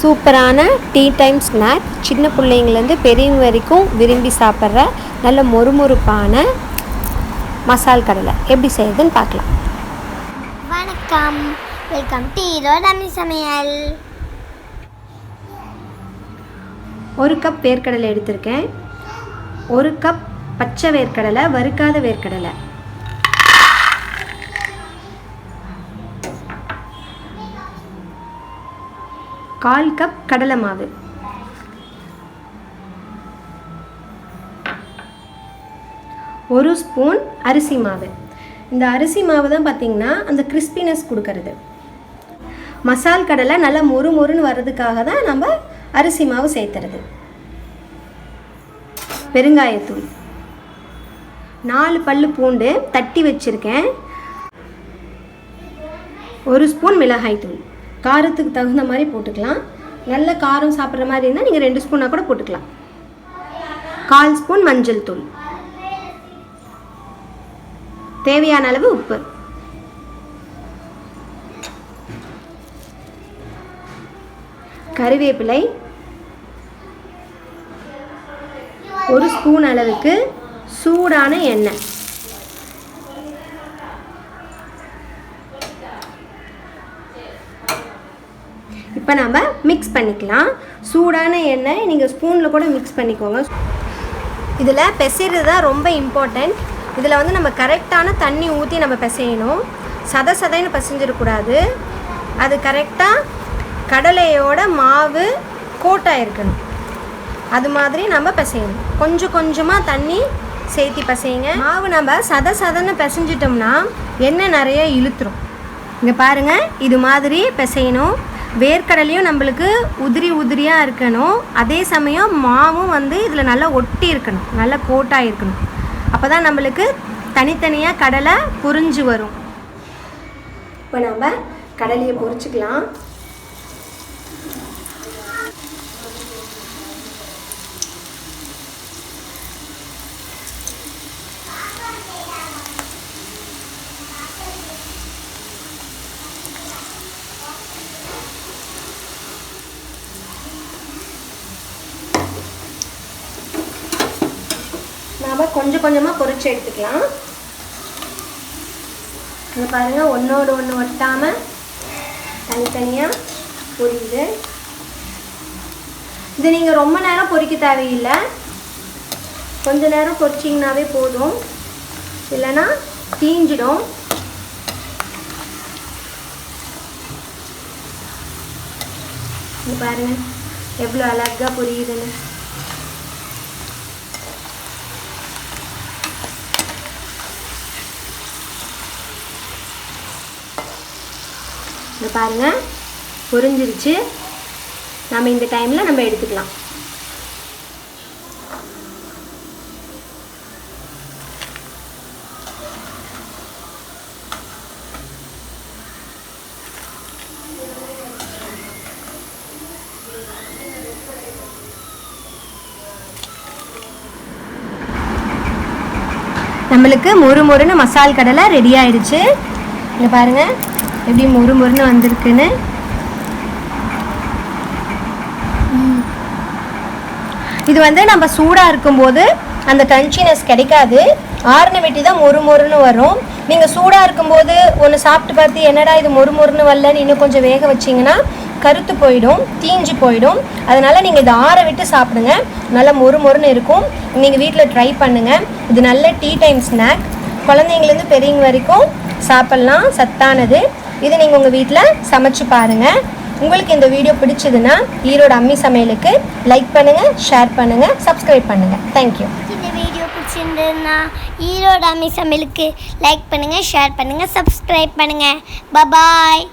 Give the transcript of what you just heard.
சூப்பரான tea time snack, சின்ன பிள்ளைங்கலேருந்து பெரியவங்க வரைக்கும் விரும்பி சாப்பிட்ற நல்ல மொறுமொறுப்பான மசால் கடலை எப்படி செய்யுதுன்னு பார்க்கலாம். வணக்கம், வெல்கம் டு ஈரோடு சமையல். 1 கப் வேர்க்கடலை எடுத்திருக்கேன். 1 கப் பச்சை வேர்க்கடலை, வறுக்காத வேர்க்கடலை. கால் கப் கடலை மாவு, 1 ஸ்பூன் அரிசி மாவு. இந்த அரிசி மாவு தான் பார்த்திங்கன்னா அந்த கிறிஸ்பினஸ் கொடுக்கறது. மசால் கடலை நல்லா மொறுன்னு வர்றதுக்காக தான் நம்ம அரிசி மாவு சேர்த்துறது. பெருங்காயத்தூள், 4 பல்லு பூண்டு தட்டி வச்சுருக்கேன். 1 ஸ்பூன் மிளகாய்த்தூள், காரத்துக்கு தகுந்த மாதிரி போட்டுக்கலாம். நல்ல காரம் சாப்பிட்ற மாதிரி இருந்தால் நீங்கள் 2 ஸ்பூனாக கூட போட்டுக்கலாம். 1/4 ஸ்பூன் மஞ்சள் தூள், தேவையான அளவு உப்பு. கறிவேப்பிலை, 1 ஸ்பூன் அளவுக்கு சூடான எண்ணெய். இப்போ நம்ம மிக்ஸ் பண்ணிக்கலாம். சூடான எண்ணெய் நீங்கள் ஸ்பூனில் கூட மிக்ஸ் பண்ணிக்கோங்க. இதில் பிசைறது தான் ரொம்ப இம்பார்ட்டண்ட். இதில் வந்து நம்ம கரெக்டான தண்ணி ஊற்றி நம்ம பிசையணும். சதைன்னு பிசைஞ்சிடக்கூடாது. அது கரெக்டாக கடலையோட மாவு கோட்டாக இருக்கணும். அது மாதிரி நம்ம பிசையணும். கொஞ்சம் கொஞ்சமாக தண்ணி சேர்த்து பிசையுங்க. மாவு நம்ம சதைன்னு பிசைஞ்சிட்டோம்னா எண்ணெய் நிறைய இழுத்துரும். இங்கே பாருங்கள், இது மாதிரி பிசையணும். வேர்க்கடலையும் நம்மளுக்கு உதிரியாக இருக்கணும். அதே சமயம் மாவும் வந்து இதில் நல்லா ஒட்டி இருக்கணும், நல்லா கோட்டாக இருக்கணும். அப்போ தான் நம்மளுக்கு தனித்தனியாக கடலை பொரிஞ்சு வரும். இப்போ நம்ம கடலையை பொரிச்சுக்கலாம். நாம் கொஞ்சம் கொஞ்சமாக பொரிச்சு எடுத்துக்கலாம். இங்கே பாருங்கள், ஒன்றோடு ஒன்று ஒட்டாமல் தனித்தனியாக பொரியுது. இது நீங்கள் ரொம்ப நேரம் பொரிக்க தேவையில்லை. கொஞ்ச நேரம் பொரிச்சிங்கனாவே போதும், இல்லைன்னா தீஞ்சிடும். இங்கே பாருங்கள் எவ்வளோ அழகாக பொரியுதுன்னு. இங்கே பாருங்கள், பொரிஞ்சிருச்சு. நம்ம இந்த டைமில் நம்ம எடுத்துக்கலாம். நம்மளுக்கு மொறுன்னு மசால் கடலை ரெடி ஆயிடுச்சு. இங்கே பாருங்கள் எப்படி மொறுன்னு வந்திருக்குன்னு. இது வந்து நம்ம சூடாக இருக்கும்போது அந்த கிரன்ச்சினஸ் கிடைக்காது. ஆறுன வெட்டி தான் மொறுன்னு வரும். நீங்கள் சூடாக இருக்கும்போது ஒன்று சாப்பிட்டு பார்த்து என்னடா இது மொறுன்னு வரலன்னு இன்னும் கொஞ்சம் வேக வச்சிங்கன்னா கருத்து போயிடும், தீஞ்சு போயிடும். அதனால் நீங்கள் இதை ஆற விட்டு சாப்பிடுங்க, நல்லா மொறுன்னு இருக்கும். நீங்கள் வீட்டில் ட்ரை பண்ணுங்கள். இது நல்ல டீ டைம் ஸ்நாக், குழந்தைங்கலேருந்து பெரியவங்க வரைக்கும் சாப்பிட்லாம், சத்தானது. இது நீங்கள் உங்கள் வீட்டில் சமைச்சு பாருங்கள். உங்களுக்கு இந்த வீடியோ பிடிச்சதுன்னா ஈரோடு அம்மி சமையலுக்கு லைக் பண்ணுங்கள், ஷேர் பண்ணுங்கள், சப்ஸ்கிரைப் பண்ணுங்கள். தேங்க்யூ. இந்த வீடியோ பிடிச்சிருந்ததுன்னா ஈரோடு அம்மி சமையலுக்கு லைக் பண்ணுங்கள், ஷேர் பண்ணுங்கள், சப்ஸ்கிரைப் பண்ணுங்கள். பாய்.